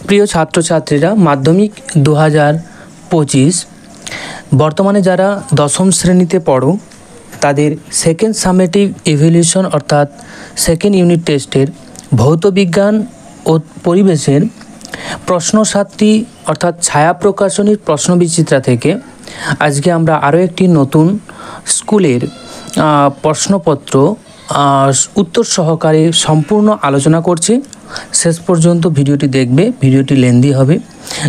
প্রিয় ছাত্রছাত্রীরা, মাধ্যমিক 2025 বর্তমানে যারা দশম শ্রেণীতে পড়ো তাদের সেকেন্ড সামেটিভ ইভ্যালুয়েশন অর্থাৎ সেকেন্ড ইউনিট টেস্টের ভৌত বিজ্ঞান ও পরিবেশের প্রশ্ন 7টি অর্থাৎ ছায়া প্রকাশনীর প্রশ্নবিচিত্রা থেকে আজকে আমরা আরও একটি নতুন স্কুলের প্রশ্নপত্র উত্তর সহকারে সম্পূর্ণ আলোচনা করছি। শেষ পর্যন্ত ভিডিওটি দেখবে, ভিডিওটি লেন্দি হবে,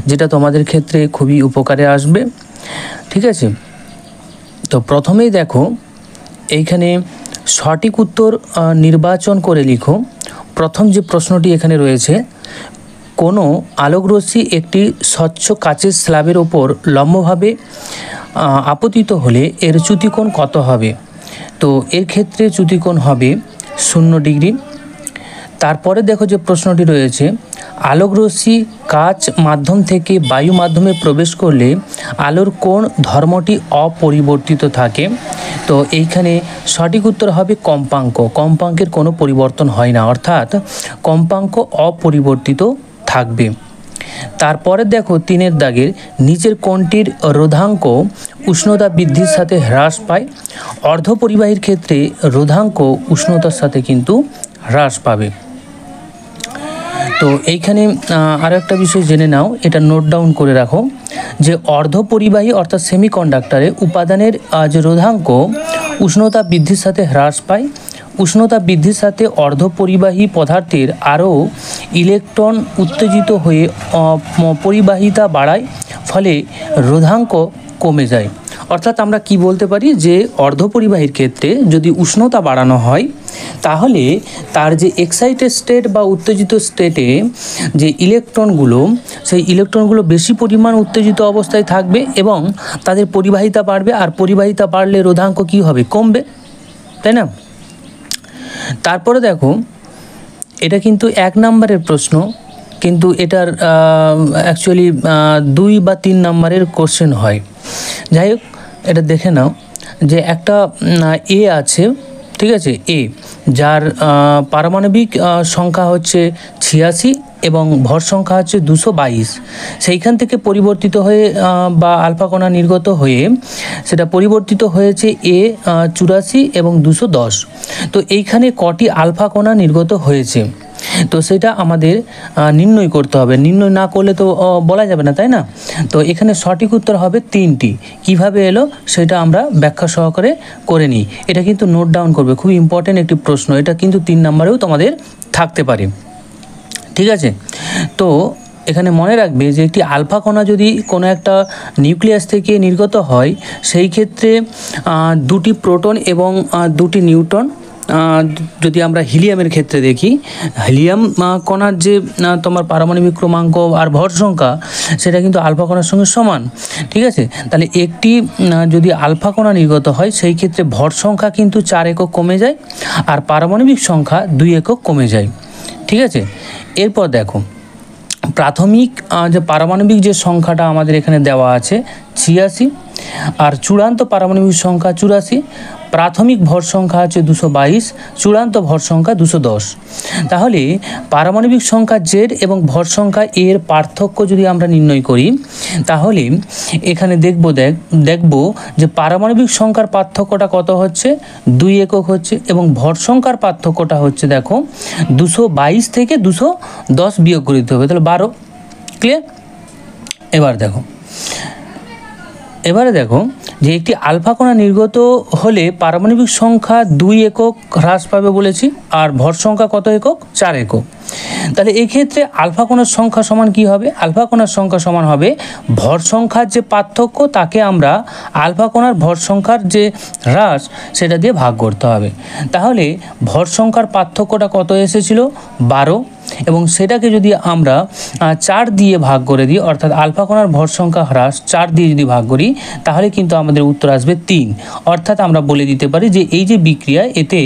যেটা তোমাদের ক্ষেত্রে খুবই উপকারে আসবে। ঠিক আছে, তো প্রথমেই দেখো এইখানে সঠিক উত্তর নির্বাচন করে লিখো। প্রথম যে প্রশ্নটি এখানে রয়েছে, কোনো আলোকরশ্মি একটি স্বচ্ছ কাচের স্ল্যাবের ওপর লম্বভাবে আপতিত হলে এর চ্যুতিকোণ কত হবে? তো এর ক্ষেত্রে চ্যুতিকোণ হবে 0 ডিগ্রি। তারপরে দেখো যে প্রশ্নটি রয়েছে, আলোকরশ্মি কাচ মাধ্যম থেকে বায়ু মাধ্যমে প্রবেশ করলে আলোর কোন ধর্মটি অপরিবর্তিত থাকে? তো এইখানে সঠিক উত্তর হবে কম্পাঙ্ক। কম্পাঙ্কের কোনো পরিবর্তন হয় না, অর্থাৎ কম্পাঙ্ক অপরিবর্তিত থাকবে। তারপরে দেখো 3 দাগের নিচের কোণটির রোধাঙ্ক উষ্ণতা বৃদ্ধির সাথে হ্রাস পায়? অর্ধপরিবাহীর ক্ষেত্রে রোধাঙ্ক উষ্ণতার সাথে কিন্তু হ্রাস পাবে। তো এইখানে আরও একটা বিষয় জেনে নাও, এটা নোট ডাউন করে রাখো যে অর্ধপরিবাহী অর্থাৎ সেমিকন্ডাক্টরে উপাদানের যে রোধাঙ্ক উষ্ণতা বৃদ্ধির সাথে হ্রাস পায়। উষ্ণতা বৃদ্ধির সাথে অর্ধপরিবাহী পদার্থের আরও ইলেকট্রন উত্তেজিত হয়ে পরিবাহিতা বাড়ায়, ফলে রোধাঙ্ক কমে যায়। অর্থাৎ আমরা কি বলতে পারি যে অর্ধপরিবাহীর ক্ষেত্রে যদি উষ্ণতা বাড়ানো হয় তাহলে তার যে এক্সাইটেড স্টেট বা উত্তেজিত স্টেটে যে ইলেকট্রনগুলো, সেই ইলেকট্রনগুলো বেশি পরিমাণ উত্তেজিত অবস্থায় থাকবে এবং তাদের পরিবাহিতা বাড়বে, আর পরিবাহিতা বাড়লে রোধাঙ্ক কি হবে? কমবে, তাই না? তারপরে দেখো এটা কিন্তু 1 নম্বরের প্রশ্ন, কিন্তু এটার অ্যাকচুয়ালি 2 বা 3 নম্বরের কোশ্চেন হয়। যাই হোক, এটা দেখে নাও যে একটা এ আছে, ঠিক আছে, এ যার পারমাণবিক সংখ্যা হচ্ছে 86 এবং ভর সংখ্যা হচ্ছে 222। সেইখান থেকে পরিবর্তিত হয়ে বা আলফা কণা নির্গত হয়ে সেটা পরিবর্তিত হয়েছে এ 84 এবং 210। তো এইখানে কটি আলফা কণা নির্গত হয়েছে, তো সেটা আমাদের নির্ণয় করতে হবে। নির্ণয় না করলে তো বলা যাবে না, তাই না? তো এখানে সঠিক উত্তর হবে 3টি। কিভাবে এলো সেটা আমরা ব্যাখ্যা সহকারে করে নিই। এটা কিন্তু নোট ডাউন করবে, খুব ইম্পর্টেন্ট একটি প্রশ্ন। এটা কিন্তু 3 নম্বরেও তোমাদের থাকতে পারে। ঠিক আছে, তো এখানে মনে রাখবে যে একটি আলফা কণা যদি কোনো একটা নিউক্লিয়াস থেকে নির্গত হয়, সেই ক্ষেত্রে 2টি প্রোটন এবং 2টি নিউট্রন। যদি আমরা হিলিয়ামের ক্ষেত্রে দেখি, হিলিয়াম কণার যে তোমার পারমাণবিক ক্রমাঙ্ক আর ভর সংখ্যা সেটা কিন্তু আলফা কণার সঙ্গে সমান। ঠিক আছে, তাহলে একটি যদি আলফা কণা নির্গত হয় সেই ক্ষেত্রে ভর সংখ্যা কিন্তু 4 একক কমে যায় আর পারমাণবিক সংখ্যা 2 একক কমে যায়। ঠিক আছে, এরপর দেখো প্রাথমিক যে পারমাণবিক যে সংখ্যাটা আমাদের এখানে দেওয়া আছে 86 আর চূড়ান্ত পারমাণবিক সংখ্যা 84। প্রাথমিক ভর সংখ্যা হচ্ছে 222, চূড়ান্ত ভর সংখ্যা 210। তাহলে পারমাণবিক সংখ্যা জেড এবং ভর সংখ্যা এর পার্থক্য যদি আমরা নির্ণয় করি, তাহলে এখানে দেখব যে পারমাণবিক সংখ্যার পার্থক্যটা কত হচ্ছে? 2 একক হচ্ছে, এবং ভর সংখ্যার পার্থক্যটা হচ্ছে দেখো 222 থেকে 210 বিয়োগ করে দিতে হবে, তাহলে 12। ক্লিয়ার? এবারে দেখো যে একটি আলফা কণা নির্গত হলে পারমাণবিক সংখ্যা 2 একক হ্রাস পাবে বলেছি, আর ভর সংখ্যা কত একক? 4 একক। তাহলে এই ক্ষেত্রে আলফা কণার সংখ্যা সমান কি হবে? আলফা কণার সংখ্যা সমান হবে ভর সংখ্যার যে পার্থক্য তাকে আমরা আলফা কণার ভর সংখ্যার যে হ্রাস সেটা দিয়ে ভাগ করতে হবে। তাহলে ভর সংখ্যার পার্থক্যটা কত এসেছিল? 12, এবং সেটাকে যদি আমরা 4 দিয়ে ভাগ করে দিই, অর্থাৎ আলফা কণার ভর সংখ্যা হ্রাস 4 দিয়ে যদি ভাগ করি, তাহলে কিন্তু আমাদের উত্তর আসবে 3। অর্থাৎ আমরা বলে দিতে পারি যে এই যে বিক্রিয়া, এতে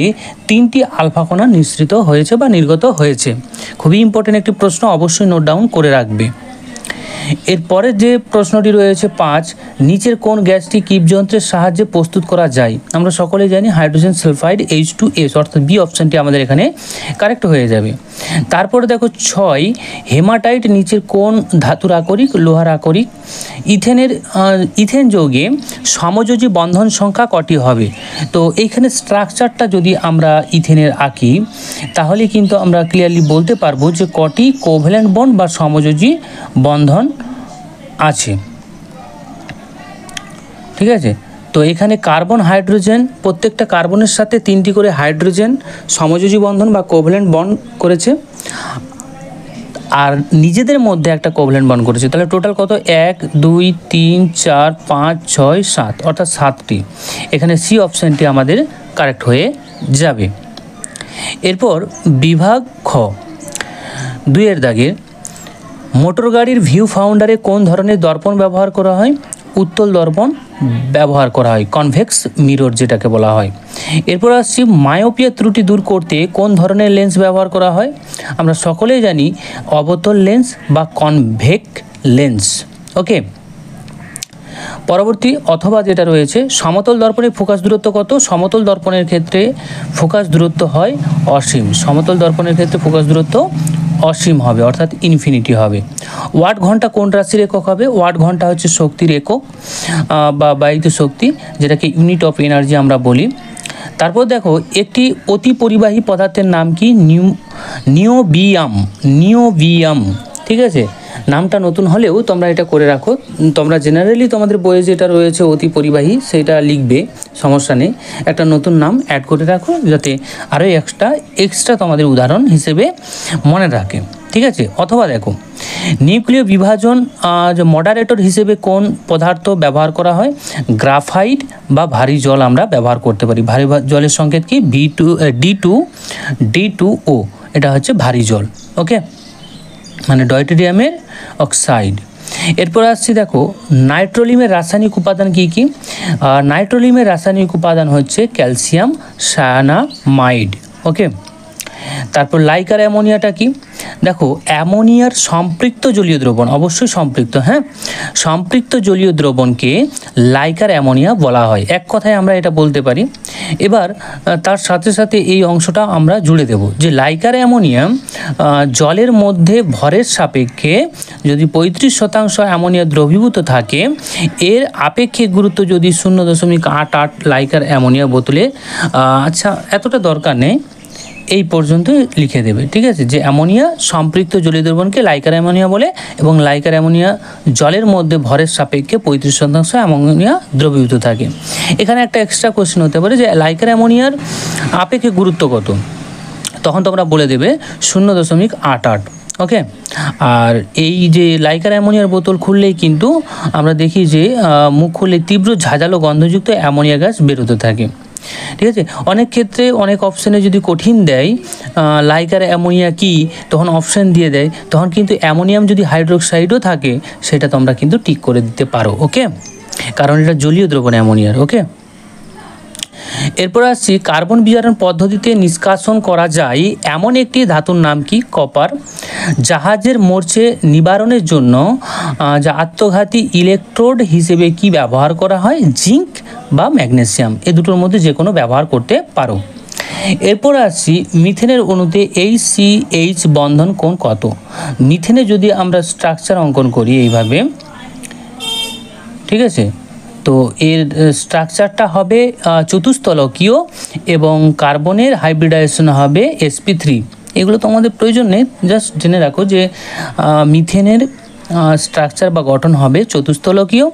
3টি আলফা কণা নিঃসৃত হয়েছে বা নির্গত হয়েছে। খুবই ইম্পর্টেন্ট একটি প্রশ্ন, অবশ্যই নোট ডাউন করে রাখবে। এরপরের যে প্রশ্নটি রয়েছে 5, নিচের কোন গ্যাসটি কিপ যন্ত্রের সাহায্যে প্রস্তুত করা যায়? আমরা সকলেই জানি হাইড্রোজেন সালফাইড H2S, অর্থাৎ বি অপশানটি আমাদের এখানে কারেক্ট হয়ে যাবে। তারপরে দেখো 6, হেমাটাইট নিচের কোন ধাতুর আকরিক? লোহার আকরিক। ইথেন যৌগে সমযোজী বন্ধন সংখ্যা কটি হবে? তো এইখানে স্ট্রাকচারটা যদি আমরা ইথেনের আঁকি তাহলে কিন্তু আমরা ক্লিয়ারলি বলতে পারবো যে কটি কোভ্যালেন্ট বন্ড বা সমযোজী বন্ধন আছে। ঠিক আছে, তো এখানে কার্বন হাইড্রোজেন, প্রত্যেকটা কার্বনের সাথে 3টি করে হাইড্রোজেন সমযোজী বন্ধন বা কোভ্যালেন্ট বন্ড করেছে, আর নিজেদের মধ্যে একটা কোভ্যালেন্ট বন্ড করেছে। তাহলে টোটাল কত? 1 2 3 4 5 6 7, অর্থাৎ 7টি। এখানে সি অপশানটি আমাদের কারেক্ট হয়ে যাবে। এরপর বিভাগ খ, 2 দাগের মোটর গাড়ির ভিউ ফাউন্ডারে কোন ধরনের দর্পণ ব্যবহার করা হয়? উত্তল দর্পণ ব্যবহার করা হয়, কনভেক্স মিরর যেটাকে বলা হয়। এরপর আসছি মায়োপিয়া ত্রুটি দূর করতে কোন ধরনের লেন্স ব্যবহার করা হয়? আমরা সকলেই জানি অবতল লেন্স বা কনভেক লেন্স। ওকে, পরবর্তী অথবা যেটা রয়েছে, সমতল দর্পণের ফোকাস দূরত্ব কত? সমতল দর্পণের ক্ষেত্রে ফোকাস দূরত্ব হয় অসীম। সমতল দর্পণের ক্ষেত্রে ফোকাস দূরত্ব অসীম হবে, অর্থাৎ ইনফিনিটি হবে। ওয়াট ঘন্টা কোন রাশির একক হবে? ওয়াট ঘন্টা হচ্ছে শক্তির একক বা বায়িত শক্তি, যেটাকে ইউনিট অফ এনার্জি আমরা বলি। তারপর দেখো একটি অতি পরিবাহী পদার্থের নাম কি? নিওবিয়াম। ঠিক আছে, নামটা নতুন হলেও তোমরা এটা করে রাখো। তোমরা জেনারেলি তোমাদের বইয়ে যেটা রয়েছে অতি পরিবাহী সেটা লিখবে, সমস্যা নেই। একটা নতুন নাম অ্যাড করে রাখো যাতে আরও এক্সট্রা তোমাদের উদাহরণ হিসেবে মনে রাখে। ঠিক আছে, অথবা দেখো নিউক্লিয় বিভাজন মডারেটর হিসেবে কোন পদার্থ ব্যবহার করা হয়? গ্রাফাইট বা ভারী জল আমরা ব্যবহার করতে পারি। ভারী জলের সংকেত কি? D2O, এটা হচ্ছে ভারী জল। ওকে, মানে ডয়টেরিয়ামের অক্সাইড। এরপর আসছি দেখো নাইট্রোলিমের রাসায়নিক উপাদান কি কি? নাইট্রোলিমের রাসায়নিক উপাদান হচ্ছে ক্যালসিয়াম সায়ানামাইড। ওকে, তারপর লাইকার অ্যামোনিয়াটা কি? দেখো অ্যামোনিয়ার সম্পৃক্ত জলীয় দ্রবণ, অবশ্যই সম্পৃক্ত, হ্যাঁ, সম্পৃক্ত জলীয় দ্রবণকে লাইকার অ্যামোনিয়া বলা হয়। এক কথায় আমরা এটা বলতে পারি। এবার তার সাথে সাথে এই অংশটা আমরা জুড়ে দেব যে লাইকার অ্যামোনিয়া জলের মধ্যে ভরের সাপেক্ষে যদি 35% অ্যামোনিয়া দ্রবীভূত থাকে, এর আপেক্ষিক গুরুত্ব যদি 0.88 লাইকার অ্যামোনিয়া বোতলে, আচ্ছা এতটা দরকার নেই, এই পর্যন্ত লিখে দেবে। ঠিক আছে, যে অ্যামোনিয়া সম্পৃক্ত জলীয় দ্রবণকে লাইকার অ্যামোনিয়া বলে এবং লাইকার অ্যামোনিয়া জলের মধ্যে ভরের সাপেক্ষে 35% অ্যামোনিয়া দ্রবীভূত থাকে। এখানে একটা এক্সট্রা কোশ্চেন হতে পারে যে লাইকার অ্যামোনিয়ার আপেক্ষিক গুরুত্ব কত? তখন তোমরা বলে দেবে 0.88। ওকে, আর এই যে লাইকার অ্যামোনিয়ার বোতল খুললেই কিন্তু আমরা দেখি যে মুখ খুললে তীব্র ঝাঁঝালো গন্ধযুক্ত অ্যামোনিয়া গ্যাস বেরোতে থাকে। ঠিক আছে, অনেক ক্ষেত্রে অনেক অপশানে যদি কঠিন দেয় লাইকার অ্যামোনিয়া কি, তখন অপশান দিয়ে দেয়, তখন কিন্তু অ্যামোনিয়াম যদি হাইড্রোক্সাইডও থাকে সেটা তোমরা কিন্তু টিক করে দিতে পারো। ওকে, কারণ এটা জলীয় দ্রবণ অ্যামোনিয়ার। ওকে, এরপর আসছি কার্বন বিজারণ পদ্ধতিতে নিষ্কাশন করা যায় এমন একটি ধাতুর নাম কি? কপার। জাহাজের মোর্চে নিবারণের জন্য যা আত্মঘাতী ইলেকট্রোড হিসেবে কি ব্যবহার করা হয়? জিঙ্ক বা ম্যাগনেসিয়াম, এ দুটোর মধ্যে যে কোনো ব্যবহার করতে পারো। এরপর আসছি মিথেনের অণুতে HCH বন্ধন কোণ কত? মিথেনে যদি আমরা স্ট্রাকচার অঙ্কন করি এইভাবে, ঠিক আছে, তো এর স্ট্রাকচারটা হবে চতুস্তলকীয় এবং কার্বনের হাইব্রিডাইজেশন হবে sp3। এগুলো তোমাদের প্রয়োজন নেই, জাস্ট জেনে রাখো যে মিথেনের স্ট্রাকচার বা গঠন হবে চতুস্তলকীয়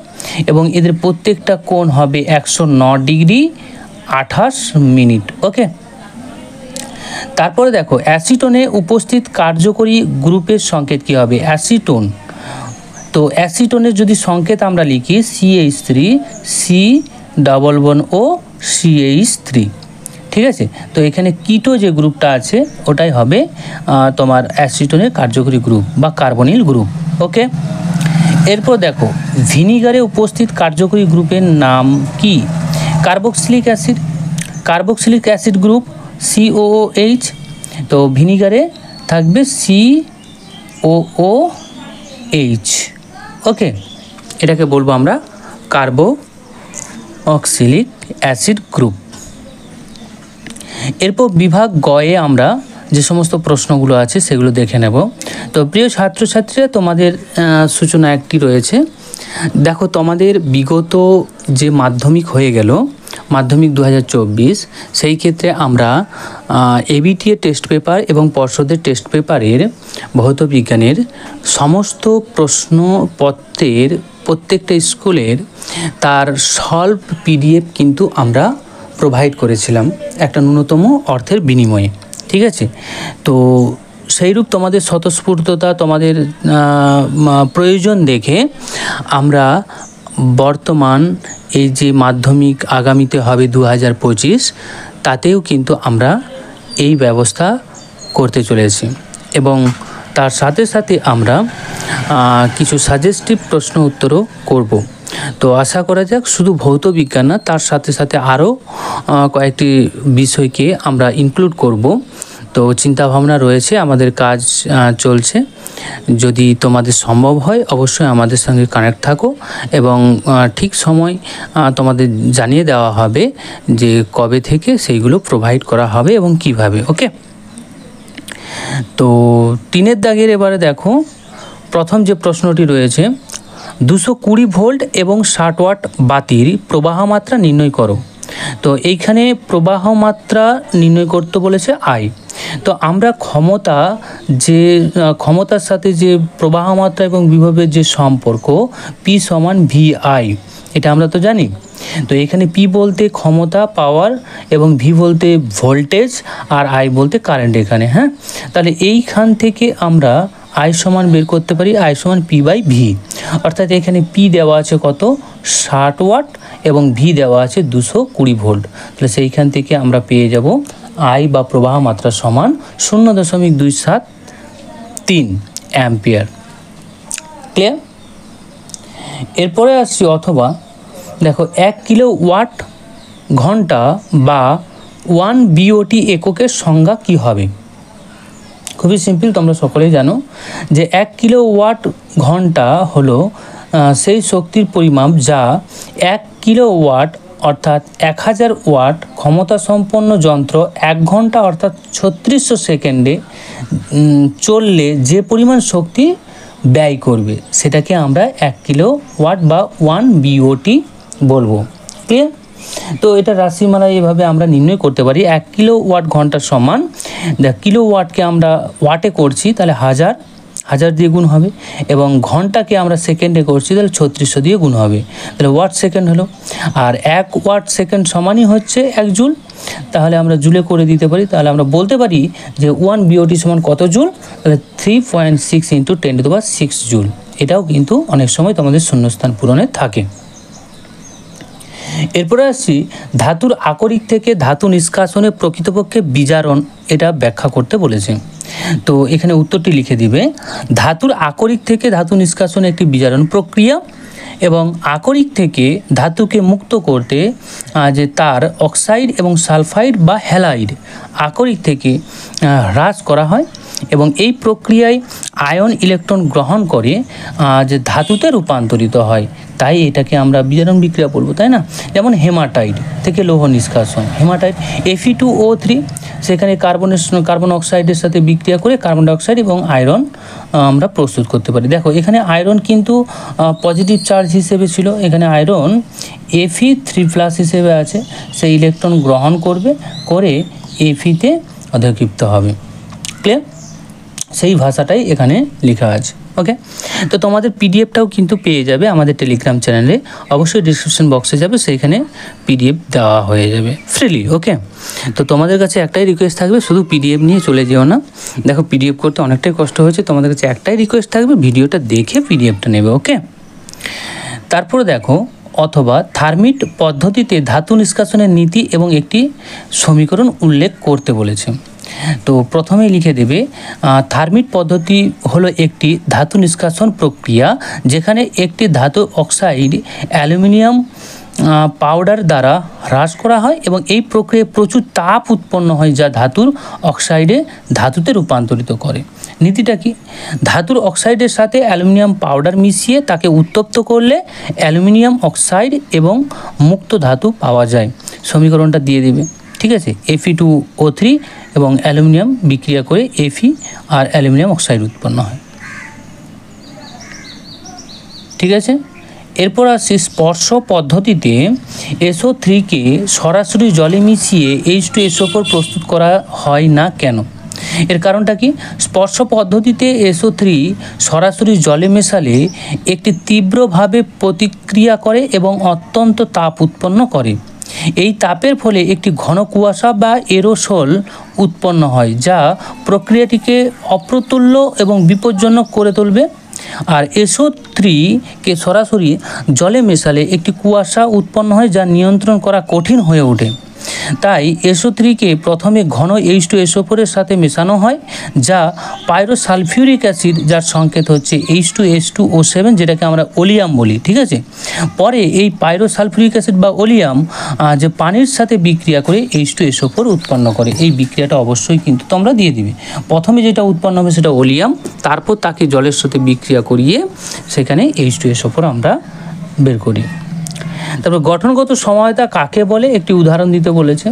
এবং এদের প্রত্যেকটা কোণ হবে 109 ডিগ্রি 28 মিনিট। ওকে, তারপরে দেখো অ্যাসিটোনে উপস্থিত কার্যকরী গ্রুপের সংকেত কী হবে? অ্যাসিটোন। তো অ্যাসিটোনের যদি সংকেত আমরা লিখি CH3 C++O CH3। ঠিক আছে, তো এখানে কিটো যে গ্রুপটা আছে ওটাই হবে তোমার অ্যাসিটোনের কার্যকরী গ্রুপ বা কার্বনিল গ্রুপ। ওকে, এরপর দেখো ভিনিগারে উপস্থিত কার্যকরী গ্রুপের নাম কি? Carboxylic acid. Carboxylic acid group COOH। তো ভিনিগারে থাকবে COOH। ওকে, এটাকে বলবো আমরা কার্বক্সিলিক অ্যাসিড গ্রুপ। এরপর বিভাগ গয়ে আমরা যে সমস্ত প্রশ্নগুলো আছে সেগুলো দেখে নেব। তো প্রিয় ছাত্রছাত্রীরা, তোমাদের সূচনা একটি রয়েছে। দেখো, তোমাদের বিগত যে মাধ্যমিক হয়ে গেল, মাধ্যমিক 2024, সেই ক্ষেত্রে আমরা এবিটিএ টেস্ট পেপার এবং পর্ষদের টেস্ট পেপারের ভৌত বিজ্ঞানের সমস্ত প্রশ্নপত্রের প্রত্যেকটা স্কুলের তার সলভ পিডিএফ কিন্তু আমরা প্রোভাইড করেছিলাম একটা ন্যূনতম অর্থের বিনিময়ে। ঠিক আছে, তো সেইরূপ তোমাদের স্বতঃস্ফূর্ততা, তোমাদের প্রয়োজন দেখে আমরা বর্তমান এই যে মাধ্যমিক আগামীতে হবে 2025, তাতেও কিন্তু আমরা এই ব্যবস্থা করতে চলেছি এবং তার সাথে সাথে আমরা কিছু সাজেস্টিভ প্রশ্ন উত্তরও করব। তো আশা করা যাক শুধু ভৌত বিজ্ঞান না, তার সাথে সাথে আরও কয়েকটি বিষয়কে আমরা ইনক্লুড করব। তো চিন্তাভাবনা রয়েছে, আমাদের কাজ চলছে। যদি তোমাদের সম্ভব হয় অবশ্যই আমাদের সঙ্গে কানেক্ট থাকো এবং ঠিক সময় তোমাদের জানিয়ে দেওয়া হবে যে কবে থেকে সেইগুলো প্রোভাইড করা হবে এবং কিভাবে। ওকে, তো 3 দাগের এবারে দেখো, প্রথম যে প্রশ্নটি রয়েছে, 220 ভোল্ট এবং 60 ওয়াট বাতির প্রবাহ মাত্রা নির্ণয় করো। তো এইখানে প্রবাহ মাত্রা নির্ণয় করতে বলেছে আই। তো আমরা ক্ষমতার সাথে যে প্রবাহ মাত্রা এবং বিভবের যে সম্পর্ক পি সমান ভি আই, এটা আমরা তো জানি। তো এখানে পি বলতে ক্ষমতা, পাওয়ার, এবং ভি বলতে ভোল্টেজ, আর আই বলতে কারেন্ট এখানে। হ্যাঁ, তাহলে এইখান থেকে আমরা আই সমান বের করতে পারি আই সমান পি বাই ভি। অর্থাৎ এখানে পি দেওয়া আছে কত, 60 ওয়াট, এবং ভি দেওয়া আছে 220 ভোল্ট। তাহলে সেইখান থেকে আমরা পেয়ে যাব আই বা প্রবাহ মাত্রা সমান 0.273 অ্যাম্পিয়ার। ক্লিয়ার? এরপরে আসছি, অথবা দেখো 1 কিলোওয়াট ঘন্টা বা 1 বিওটি এককের সংজ্ঞা কি হবে? খুবই সিম্পল, তোমরা সকলেই জানো যে 1 কিলোওয়াট ঘন্টা হলো সেই শক্তির পরিমাপ যা 1 কিলোওয়াট অর্থাৎ 1000 ওয়াট ক্ষমতা সম্পন্ন যন্ত্র 1 ঘন্টা অর্থাৎ 3600 সেকেন্ডে চললে যে পরিমাণ শক্তি ব্যয় করবে সেটাকে আমরা 1 কিলোওয়াট বা 1 বিওটি বলবো। ক্লিয়ার? তো এটা রাশিমালায় এভাবে আমরা নির্ণয় করতে পারি। 1 কিলোওয়াট ঘন্টা সমান, দেখ কিলোওয়াটকে আমরা ওয়াটে করছি তাহলে 1000 দিয়ে গুণ হবে, এবং ঘন্টাকে আমরা সেকেন্ডে করছি তাহলে 3600 দিয়ে গুণ হবে, তাহলে ওয়াট সেকেন্ড হলো। আর 1 ওয়াট সেকেন্ড সমানই হচ্ছে 1 জুল, তাহলে আমরা জুলে করে দিতে পারি। তাহলে আমরা বলতে পারি যে 1 বিওটি সমান কত জুল, তাহলে 3.6 × 10⁶ জুল। এটাও কিন্তু অনেক সময় তোমাদের শূন্যস্থান পূরণে থাকে। এরপরে আসছি, ধাতুর আকরিক থেকে ধাতু নিষ্কাশনে প্রকৃতপক্ষে বিজারণ, এটা ব্যাখ্যা করতে বলেছে। তো এখানে উত্তরটি লিখে দিবে, ধাতুর আকরিক থেকে ধাতু নিষ্কাশন একটি বিজারণ প্রক্রিয়া, এবং আকরিক থেকে ধাতুকে মুক্ত করতে যে তার অক্সাইড এবং সালফাইড বা হ্যালাইড আকরিক থেকে হ্রাস করা হয়, এবং এই প্রক্রিয়ায় আয়ন ইলেকট্রন গ্রহণ করে যে ধাতুতে রূপান্তরিত হয়, তাই এটাকে আমরা বিজারণ বিক্রিয়া বলবো, তাই না? যেমন হেমাটাইট থেকে লৌহ নিষ্কাশন, হেমাটাইট Fe2O3, সেখানে কার্বন অক্সাইডের সাথে বিক্রিয়া করে কার্বন ডাইঅক্সাইড এবং আয়রন আমরা প্রস্তুত করতে পারি। দেখো এখানে আয়রন কিন্তু পজিটিভ চার্জ হিসেবে ছিল, এখানে আয়রন Fe3+ হিসেবে আছে, সেই ইলেকট্রন গ্রহণ করে Fe-তে অধিক্ষিপ্ত হবে। ক্লিয়ার? সেই ভাষাটাই এখানে লেখা আছে। ওকে, তো তোমাদের পিডিএফটাও কিন্তু পেয়ে যাবে আমাদের টেলিগ্রাম চ্যানেলে, অবশ্যই ডিসক্রিপশন বক্সে যাবে, সেইখানে পিডিএফ দেওয়া হয়ে যাবে ফ্রিলি। ওকে, তো তোমাদের কাছে একটাই রিকোয়েস্ট থাকবে, শুধু পিডিএফ নিয়ে চলে যেও না। দেখো পিডিএফ করতে অনেকটাই কষ্ট হয়েছে, তোমাদের কাছে একটাই রিকোয়েস্ট থাকবে, ভিডিওটা দেখে পিডিএফটা নেবে। ওকে, তারপরে দেখো, অথবা থার্মিট পদ্ধতিতে ধাতু নিষ্কাশনের নীতি এবং একটি সমীকরণ উল্লেখ করতে বলেছে। তো প্রথমেই লিখে দেবে, থার্মিট পদ্ধতি হলো একটি ধাতু নিষ্কাশন প্রক্রিয়া যেখানে একটি ধাতু অক্সাইড অ্যালুমিনিয়াম পাউডার দ্বারা হ্রাস করা হয় এবং এই প্রক্রিয়ায় প্রচুর তাপ উৎপন্ন হয় যা ধাতুর অক্সাইডে ধাতুতে রূপান্তরিত করে। নীতিটা কি? ধাতুর অক্সাইডের সাথে অ্যালুমিনিয়াম পাউডার মিশিয়ে তাকে উত্তপ্ত করলে অ্যালুমিনিয়াম অক্সাইড এবং মুক্ত ধাতু পাওয়া যায়। সমীকরণটা দিয়ে দেবে, ঠিক আছে। Fe2O3 এবং অ্যালুমিনিয়াম বিক্রিয়া করে Fe আর অ্যালুমিনিয়াম অক্সাইড উৎপন্ন হয়, ঠিক আছে। এরপর আসছি স্পর্শ পদ্ধতিতে SO3কে সরাসরি জলে মিশিয়ে H2SO4 প্রস্তুত করা হয় না কেন? এর কারণটা কি? স্পর্শ পদ্ধতিতে SO3 সরাসরি জলে মেশালে একটি তীব্রভাবে প্রতিক্রিয়া করে এবং অত্যন্ত তাপ উৎপন্ন করে। এই তাপের ফলে একটি ঘন কুয়াশা বা এরোসোল উৎপন্ন হয় যা প্রক্রিয়াটিকে অপ্রতুল্য এবং বিপজ্জনক করে তুলবে। আর SO3কে সরাসরি জলে মেশালে একটি কুয়াশা উৎপন্ন হয় যা নিয়ন্ত্রণ করা কঠিন হয়ে ওঠে। তাই SO3কে প্রথমে ঘন H2SO4 এর সাথে মেশানো হয় যা পাইরোসালফিউরিক অ্যাসিড, যার সংকেত হচ্ছে H2S2O7, যেটাকে আমরা ওলিয়াম বলি, ঠিক আছে। পরে এই পাইরোসালফিউরিক অ্যাসিড বা ওলিয়াম যে পানির সাথে বিক্রিয়া করে H2SO4 উৎপন্ন করে। এই বিক্রিয়াটা অবশ্যই কিন্তু তোমরা দিয়ে দিবে। প্রথমে যেটা উৎপন্ন হবে সেটা ওলিয়াম, তারপর তাকে জলের সাথে বিক্রিয়া করিয়ে সেখানে H2SO4 আমরা বের করি। তারপর গঠনগত সমবায়তা কাকে বলে একটি উদাহরণ দিতে বলেছে।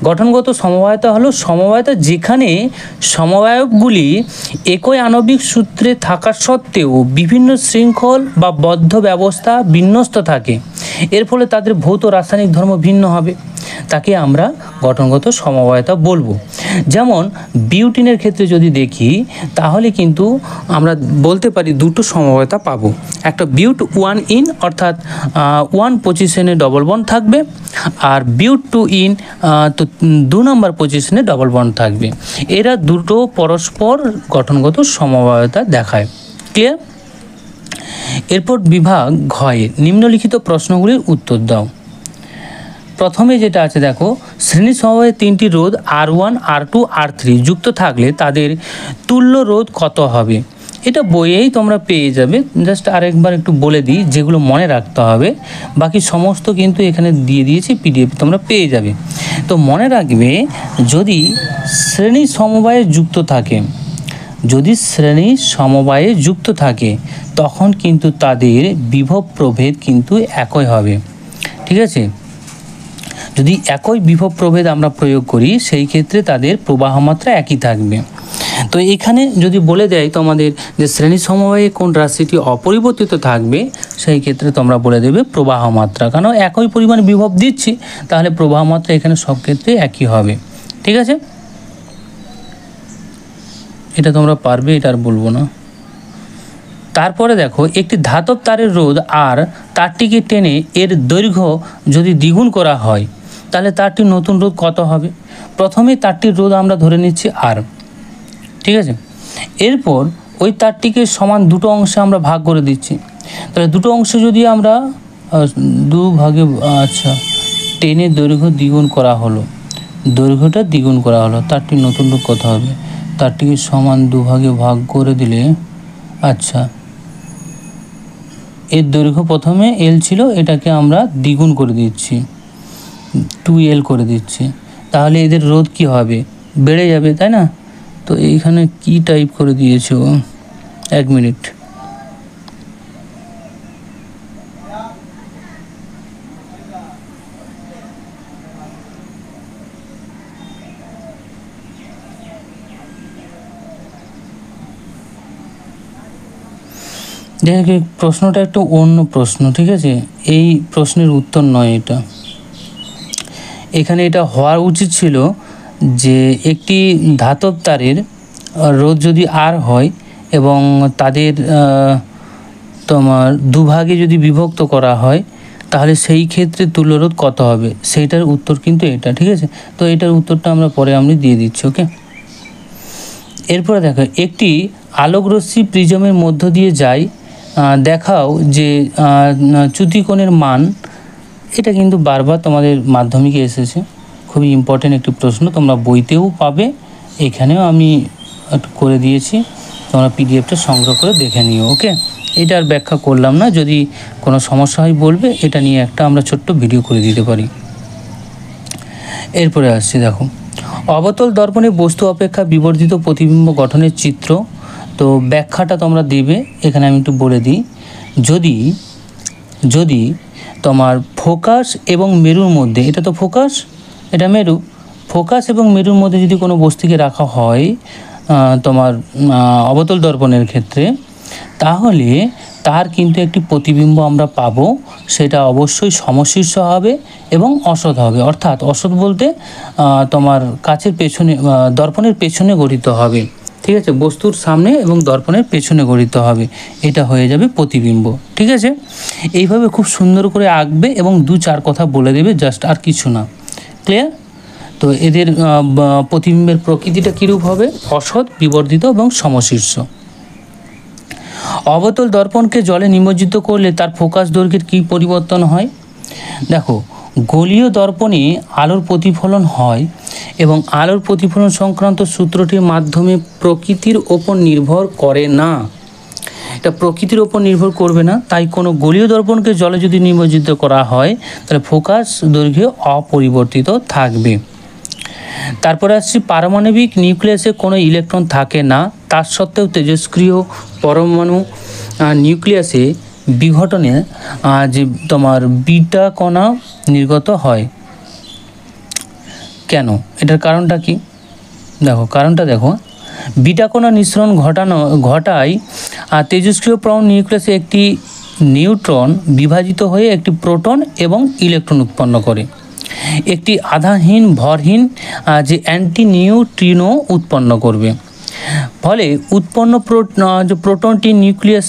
গঠনগত সমবায়তা হলো সমবায়তা যেখানে সমবায়কগুলি একই আণবিক সূত্রে থাকা সত্ত্বেও বিভিন্ন শৃঙ্খল বা বদ্ধ ব্যবস্থা বিন্যস্ত থাকে। এর ফলে তাদের ভৌত রাসায়নিক ধর্ম ভিন্ন হবে, তাকে আমরা গঠনগত সমবায়তা বলবো। যেমন বিউটিনের ক্ষেত্রে যদি দেখি তাহলে কিন্তু আমরা বলতে পারি দুটো সমবায়তা পাবো। একটা বিউট 1 অর্থাৎ 1 পজিশনে ডবল বন্ড থাকবে, আর বিউট 2 তো 2 নম্বর পজিশনে ডবল বন্ড থাকবে। এরা দুটো পরস্পর গঠনগত সমবায়তা দেখায়। ক্লিয়ার? এরপর বিভাগ ঘয়ে নিম্নলিখিত প্রশ্নগুলির উত্তর দাও। প্রথমে যেটা আছে দেখো, শ্রেণী সমবায়ে 3টি রোধ R1, R2, R3 যুক্ত থাকলে তাদের তুল্য রোধ কত হবে? এটা বইয়েই তোমরা পেয়ে যাবে, জাস্ট আরেকবার একটু বলে দিই যেগুলো মনে রাখতে হবে। বাকি সমস্ত কিন্তু এখানে দিয়ে দিয়েছি, PDF তোমরা পেয়ে যাবে। তো মনে রাখবে, যদি শ্রেণী সমবায়ে যুক্ত থাকে, যদি শ্রেণী সমবায়ে যুক্ত থাকে তখন কিন্তু তাদের বিভব প্রভেদ কিন্তু একই হবে, ঠিক আছে। যদি একই বিভব প্রভেদ আমরা প্রয়োগ করি সেই ক্ষেত্রে তাদের প্রবাহ মাত্রা একই থাকবে। তো এখানে যদি বলে দেয় তোমাদের যে শ্রেণী সমবায়ে কোন রাশিটি অপরিবর্তিত থাকবে, সেই ক্ষেত্রে তোমরা বলে দেবে প্রবাহ মাত্রা, কারণ একই পরিমাণ বিভব দিচ্ছি, তাহলে প্রবাহ মাত্রা এখানে সব ক্ষেত্রে একই হবে, ঠিক আছে। এটা তোমরা পারবে, এটা আর বলবো না। তারপরে দেখো, একটি ধাতব তারের রোধ আর তারটিকে টেনে এর দৈর্ঘ্য যদি দ্বিগুণ করা হয় তাহলে তারটির নতুন রোধ কত হবে? প্রথমে তারটির রোধ আমরা ধরে নিচ্ছি R, ঠিক আছে। এরপর ওই তারটিকে সমান দুটো অংশে আমরা ভাগ করে দিচ্ছি। তাহলে দুটো অংশে যদি আমরা দু ভাগে, আচ্ছা, টেনে দৈর্ঘ্য দ্বিগুণ করা হলো, দৈর্ঘ্যটা দ্বিগুণ করা হলো, তারটির নতুন রোধ কত হবে? তারটিকে সমান দুভাগে ভাগ করে দিলে, আচ্ছা, এর দৈর্ঘ্য প্রথমে L ছিল, এটাকে আমরা দ্বিগুণ করে দিচ্ছি, 2L করে দিচ্ছি, তাহলে এদের রোধ কি হবে? বেড়ে যাবে, তাই না? তো এইখানে কি টাইপ করে দিয়েছো? 1 মিনিট। দেখ, প্রশ্নটা একটু অন্য প্রশ্ন, ঠিক আছে। এই প্রশ্নের উত্তর নয় এটা। এখানে এটা হওয়া উচিত ছিল যে একটি ধাতব তারের রোধ যদি R হয় এবং তাদের তোমার দুভাগে যদি বিভক্ত করা হয় তাহলে সেই ক্ষেত্রে তুল্যরোধ কত হবে, সেইটার উত্তর কিন্তু এটা, ঠিক আছে। তো এটার উত্তরটা আমরা পরে দিয়ে দিচ্ছি, ওকে। এরপরে দেখো, একটি আলোকরশ্মি প্রিজমের মধ্য দিয়ে যায়, দেখাও যে চ্যুতিকোণের মান। এটা কিন্তু বারবার তোমাদের মাধ্যমিকে এসেছে, খুবই ইম্পর্টেন্ট একটি প্রশ্ন, তোমরা বইতেও পাবে, এখানেও আমি করে দিয়েছি, তোমরা পিডিএফটা সংগ্রহ করে দেখে নিও। ওকে, এটা আর ব্যাখ্যা করলাম না, যদি কোনো সমস্যা হয় বলবে, এটা নিয়ে একটা আমরা ছোট্ট ভিডিও করে দিতে পারি। এরপরে আসছি, দেখো অবতল দর্পণে বস্তু অপেক্ষা বিবর্ধিত প্রতিবিম্ব গঠনের চিত্র। তো ব্যাখ্যাটা তোমরা দেবে, এখানে আমি একটু বলে দিই। যদি তোমার ফোকাস এবং মেরুর মধ্যে, এটা তো ফোকাস, এটা মেরু, ফোকাস এবং মেরুর মধ্যে যদি কোনো বস্তুকে রাখা হয় তোমার অবতল দর্পণের ক্ষেত্রে, তাহলে তার কিন্তু একটি প্রতিবিম্ব আমরা পাবো, সেটা অবশ্যই সমশীর্ষ হবে এবং অসৎ হবে। অর্থাৎ অসৎ বলতে তোমার কাচের পেছনে, দর্পণের পেছনে গঠিত হবে, ঠিক আছে, বস্তুর সামনে এবং দর্পণের পেছনে গঠিত হবে, এটা হয়ে যাবে প্রতিবিম্ব। ঠিক আছে, এইভাবে খুব সুন্দর করে আঁকবে এবং 2-4 কথা বলে দেবে, জাস্ট, আর কিছু না। ক্লিয়ার? তো এদের প্রতিবিম্বের প্রকৃতিটা কীরূপ হবে? অসৎ, বিবর্ধিত এবং সমশীর্ষ। অবতল দর্পণকে জলে নিমজ্জিত করলে তার ফোকাস দৈর্ঘ্যের কী পরিবর্তন হয়? দেখো, গোলীয় দর্পণে আলোর প্রতিফলন হয় এবং আলোর প্রতিফলন সংক্রান্ত সূত্রটির মাধ্যমে প্রকৃতির ওপর নির্ভর করে না। এটা প্রকৃতির ওপর নির্ভর করবে না, তাই কোনো গোলীয় দর্পণকে জলে যদি নিমজ্জিত করা হয় তাহলে ফোকাস দৈর্ঘ্য অপরিবর্তিত থাকবে। তারপরে আসছি, পারমাণবিক নিউক্লিয়াসে কোনো ইলেকট্রন থাকে না, তার সত্ত্বেও তেজস্ক্রিয় পরমাণু নিউক্লিয়াসে বিঘটনে যে তোমার বিটা কণা নির্গত হয়। কেন? এটার কারণটা কি? কারণটা দেখো, বিটা কণা নিঃসরণ ঘটায় তেজস্ক্রিয় পরমাণু নিউক্লিয়াসে একটি নিউট্রন বিভাজিত হয়ে একটি প্রোটন এবং ইলেকট্রন উৎপন্ন করে। একটি আধাহীন ভরহীন যে অ্যান্টি নিউট্রিনো উৎপন্ন করবে। ফলে উৎপন্ন যে প্রোটনটি নিউক্লিয়াস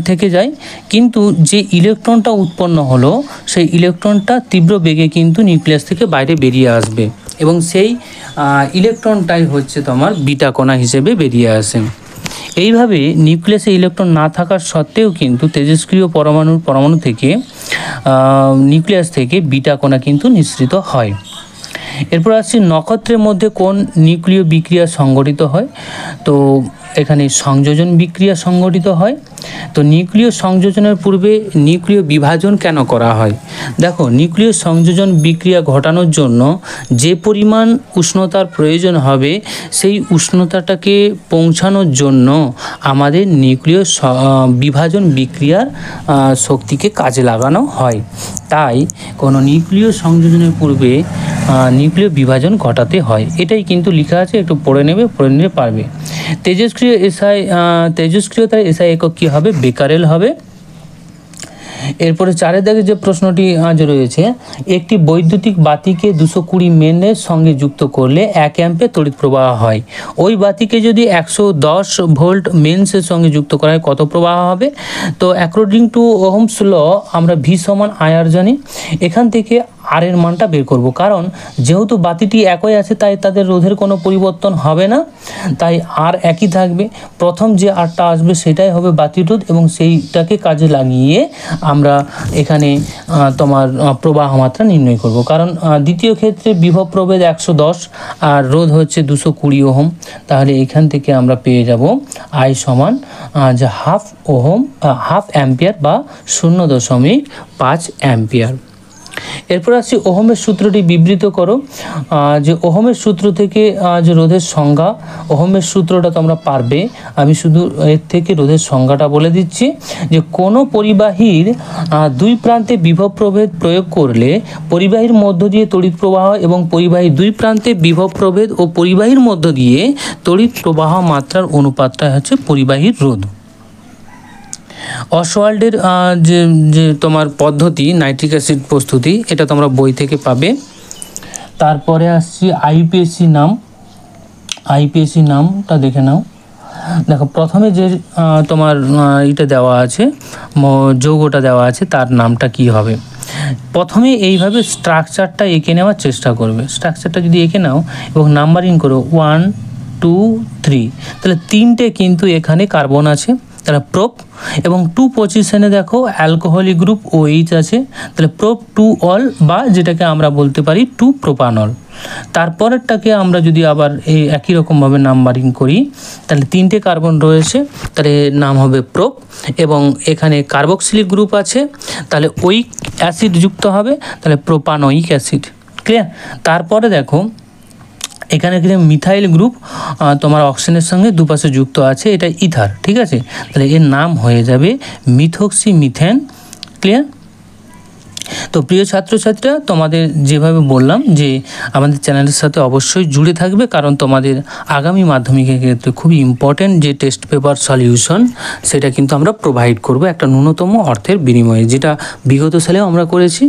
থেকে যায়, কিন্তু যে ইলেকট্রনটা উৎপন্ন হলো সেই ইলেকট্রনটা তীব্র বেগে কিন্তু নিউক্লিয়াস থেকে বাইরে বেরিয়ে আসবে এবং সেই ইলেকট্রনটাই হচ্ছে তোমার বিটা কণা হিসেবে বেরিয়ে আসে। এইভাবে নিউক্লিয়াসে ইলেকট্রন না থাকার সত্ত্বেও কিন্তু তেজস্ক্রিয় পরমাণু থেকে নিউক্লিয়াস থেকে বিটা কণা কিন্তু নিঃসৃত হয়। এরপর আসছি, নক্ষত্রের মধ্যে কোন নিউক্লিয় বিক্রিয়া সংঘটিত হয়? তো এখানে সংযোজন বিক্রিয়া সংঘটিত হয়। তো নিউক্লিয় সংযোজনের পূর্বে নিউক্লিয় বিভাজন কেন করা হয়? দেখো, নিউক্লিয় সংযোজন বিক্রিয়া ঘটানোর জন্য যে পরিমাণ উষ্ণতার প্রয়োজন হবে সেই উষ্ণতাটাকে পৌঁছানোর জন্য আমাদের নিউক্লিয় বিভাজন বিক্রিয়ার শক্তিকে কাজে লাগানো হয়। তাই কোনো নিউক্লিয় সংযোজনের পূর্বে নিউক্লিয় বিভাজন ঘটাতে হয়। এটাই কিন্তু লেখা আছে, একটু পড়ে নিলে পারবে। তেজস্ক্রিয়তার এসআই একক কী হবে? বেকারেল হবে। এরপরে 4 দাগে যে প্রশ্নটি আজ রয়েছে, একটি বৈদ্যুতিক বাতিকে 220 মেনের সঙ্গে যুক্ত করলে 1 অ্যাম্পের তড়িৎ প্রবাহ হয়। ওই বাতিকে যদি 110 ভোল্ট মেন্সের সঙ্গে যুক্ত করা হয় কত প্রবাহ হবে? তো অ্যাকর্ডিং টু ওহমস ল আমরা ভি সমান আইআর জানি। এখান থেকে আর এর মানটা বের করব, কারণ যেহেতু বাতিটি একই আছে তাই তাদের রোধের কোনো পরিবর্তন হবে না, তাই আর একই থাকবে। প্রথম যে আরটা আসবে সেটাই হবে বাতির রোধ এবং সেইটাকে কাজে লাগিয়ে আমরা এখানে তোমার প্রবাহ মাত্রা নির্ণয় করব। কারণ দ্বিতীয় ক্ষেত্রে বিভব প্রভেদ 110 আর রোধ হচ্ছে 220 ওহম, তাহলে এখান থেকে আমরা পেয়ে যাব আই সমান যে হাফ অ্যাম্পিয়ার বা 0.5 অ্যাম্পিয়ার। এরপর আসছি, ওহমের সূত্রটি বিবৃত করো। যে ওহমের সূত্র থেকে যে রোধের সংজ্ঞা, ওহমের সূত্রটা তোমরা পারবে, আমি শুধু এর থেকে রোধের সংজ্ঞাটা বলে দিচ্ছি। যে কোনো পরিবাহীর 2 প্রান্তে বিভব প্রভেদ প্রয়োগ করলে পরিবাহীর মধ্য দিয়ে তড়িৎ প্রবাহ এবং পরিবাহীর 2 প্রান্তে বিভব প্রভেদ ও পরিবাহীর মধ্য দিয়ে তড়িৎ প্রবাহ মাত্রার অনুপাতটা হচ্ছে পরিবাহীর রোধ। অসওয়াল্ডের যে তোমার পদ্ধতি নাইট্রিক অ্যাসিড প্রস্তুতি, এটা তোমরা বই থেকে পাবে। তারপরে আসছি আইপিএসসি নামটা দেখে নাও। দেখো, প্রথমে যে তোমার এটা দেওয়া আছে, যৌগটা দেওয়া আছে, তার নামটা কি হবে? প্রথমে এইভাবে স্ট্রাকচারটা এঁকে নেওয়ার চেষ্টা করবে। স্ট্রাকচারটা যদি এঁকে নাও এবং নাম্বারিং করো 1 2 3, তাহলে 3টে কিন্তু এখানে কার্বন আছে, তাহলে প্রোপ। এবং 2 পজিশনে দেখো অ্যালকোহলিক গ্রুপ OH আছে, তাহলে প্রোপ 2 অল, বা যেটাকে আমরা বলতে পারি 2 প্রোপানল। তারপরেরটাকে আমরা যদি আবার এই একই রকমভাবে নাম্বারিং করি, তাহলে 3টে কার্বন রয়েছে, তাহলে নাম হবে প্রোপ। এবং এখানে কার্বক্সিলিক গ্রুপ আছে, তাহলে ওইক অ্যাসিড যুক্ত হবে, তাহলে প্রোপানোইক অ্যাসিড। ক্লিয়ার? তারপরে দেখো এখানে কিন্তু মিথাইল গ্রুপ তোমার অক্সিজেনের সঙ্গে দুপাশে যুক্ত আছে, এটা ইথার। ঠিক আছে, তাহলে এর নাম হয়ে যাবে মিথক্সি মিথেন। ক্লিয়ার? তো প্রিয় ছাত্রছাত্রীরা, তোমাদের যেভাবে বললাম যে আমাদের চ্যানেলের সাথে অবশ্যই জুড়ে থাকবে, কারণ তোমাদের আগামী মাধ্যমিকের ক্ষেত্রে খুবই ইম্পর্ট্যান্ট যে টেস্ট পেপার সলিউশন, সেটা কিন্তু আমরা প্রোভাইড করব একটা ন্যূনতম অর্থের বিনিময়ে, যেটা বিগত সালেও আমরা করেছি।